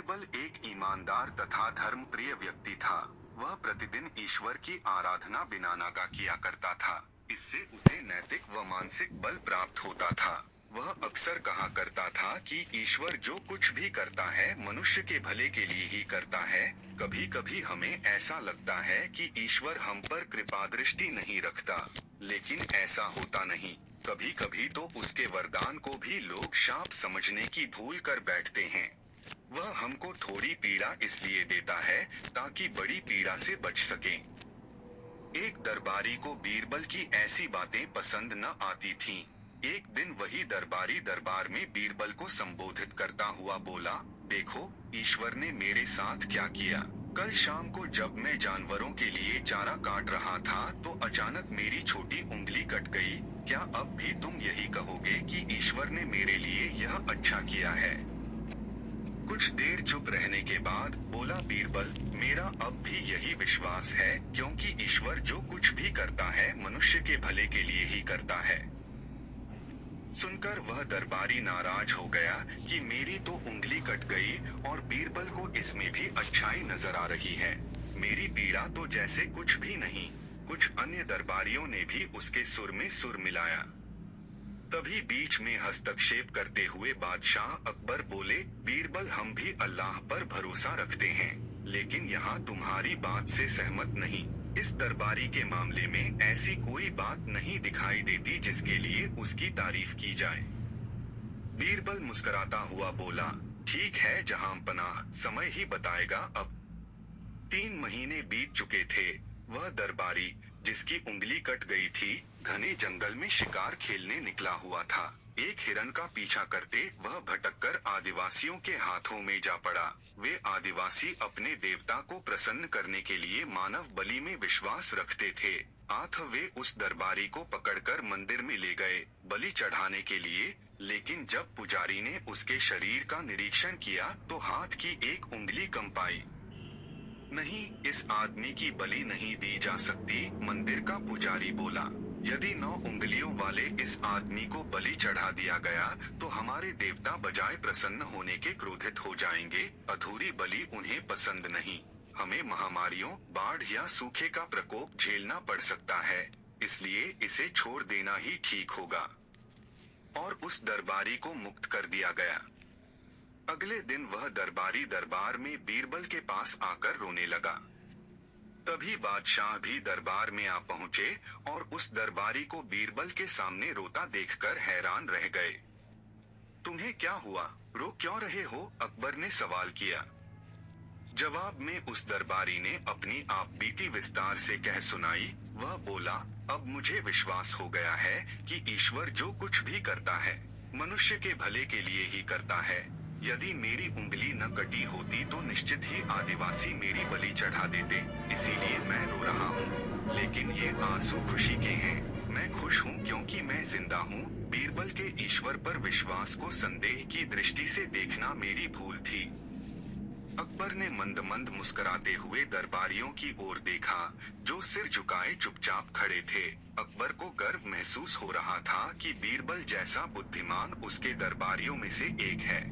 बीरबल एक ईमानदार तथा धर्मप्रिय व्यक्ति था। वह प्रतिदिन ईश्वर की आराधना बिना नागा किया करता था। इससे उसे नैतिक व मानसिक बल प्राप्त होता था। वह अक्सर कहा करता था कि ईश्वर जो कुछ भी करता है मनुष्य के भले के लिए ही करता है। कभी कभी हमें ऐसा लगता है कि ईश्वर हम पर कृपा दृष्टि नहीं रखता, लेकिन ऐसा होता नहीं। कभी कभी तो उसके वरदान को भी लोग शाप समझने की भूल कर बैठते हैं। वह हमको थोड़ी पीड़ा इसलिए देता है ताकि बड़ी पीड़ा से बच सकें। एक दरबारी को बीरबल की ऐसी बातें पसंद न आती थीं। एक दिन वही दरबारी दरबार में बीरबल को संबोधित करता हुआ बोला, देखो, ईश्वर ने मेरे साथ क्या किया। कल शाम को जब मैं जानवरों के लिए चारा काट रहा था तो अचानक मेरी छोटी उंगली कट गई। क्या अब भी तुम यही कहोगे कि ईश्वर ने मेरे लिए यह अच्छा किया है? कुछ देर चुप रहने के बाद बोला बीरबल, मेरा अब भी यही विश्वास है, क्योंकि ईश्वर जो कुछ भी करता है मनुष्य के भले के लिए ही करता है। सुनकर वह दरबारी नाराज हो गया कि मेरी तो उंगली कट गई और बीरबल को इसमें भी अच्छाई नजर आ रही है। मेरी पीड़ा तो जैसे कुछ भी नहीं। कुछ अन्य दरबारियों ने भी उसके सुर में सुर मिलाया। तभी बीच में हस्तक्षेप करते हुए बादशाह अकबर बोले, बीरबल, हम भी अल्लाह पर भरोसा रखते हैं, लेकिन यहाँ तुम्हारी बात से सहमत नहीं। इस दरबारी के मामले में ऐसी कोई बात नहीं दिखाई देती जिसके लिए उसकी तारीफ की जाए। बीरबल मुस्कुराता हुआ बोला, ठीक है जहां पनाह, समय ही बताएगा। अब 3 महीने बीत चुके थे। वह दरबारी जिसकी उंगली कट गई थी घने जंगल में शिकार खेलने निकला हुआ था। एक हिरन का पीछा करते वह भटककर आदिवासियों के हाथों में जा पड़ा। वे आदिवासी अपने देवता को प्रसन्न करने के लिए मानव बलि में विश्वास रखते थे। वे उस दरबारी को पकड़कर मंदिर में ले गए बलि चढ़ाने के लिए, लेकिन जब पुजारी ने उसके शरीर का निरीक्षण किया तो हाथ की एक उंगली कम पाई। नहीं, इस आदमी की बलि नहीं दी जा सकती, मंदिर का पुजारी बोला। यदि 9 उंगलियों वाले इस आदमी को बलि चढ़ा दिया गया तो हमारे देवता बजाय प्रसन्न होने के क्रोधित हो जाएंगे। अधूरी बलि उन्हें पसंद नहीं। हमें महामारियों, बाढ़ या सूखे का प्रकोप झेलना पड़ सकता है, इसलिए इसे छोड़ देना ही ठीक होगा। और उस दरबारी को मुक्त कर दिया गया। अगले दिन वह दरबारी दरबार में बीरबल के पास आकर रोने लगा। तभी बादशाह भी दरबार में आ पहुंचे और उस दरबारी को बीरबल के सामने रोता देखकर हैरान रह गए। तुम्हें क्या हुआ, रो क्यों रहे हो? अकबर ने सवाल किया। जवाब में उस दरबारी ने अपनी आपबीती विस्तार से कह सुनाई। वह बोला, अब मुझे विश्वास हो गया है कि ईश्वर जो कुछ भी करता है मनुष्य के भले के लिए ही करता है। यदि मेरी उंगली न कटी होती तो निश्चित ही आदिवासी मेरी बलि चढ़ा देते, इसीलिए मैं रो रहा हूँ। लेकिन ये आंसू खुशी के हैं। मैं खुश हूँ क्योंकि मैं जिंदा हूँ। बीरबल के ईश्वर पर विश्वास को संदेह की दृष्टि से देखना मेरी भूल थी। अकबर ने मंद मंद मुस्कुराते हुए दरबारियों की ओर देखा, जो सिर झुकाए चुपचाप खड़े थे। अकबर को गर्व महसूस हो रहा था कि बीरबल जैसा बुद्धिमान उसके दरबारियों में से एक है।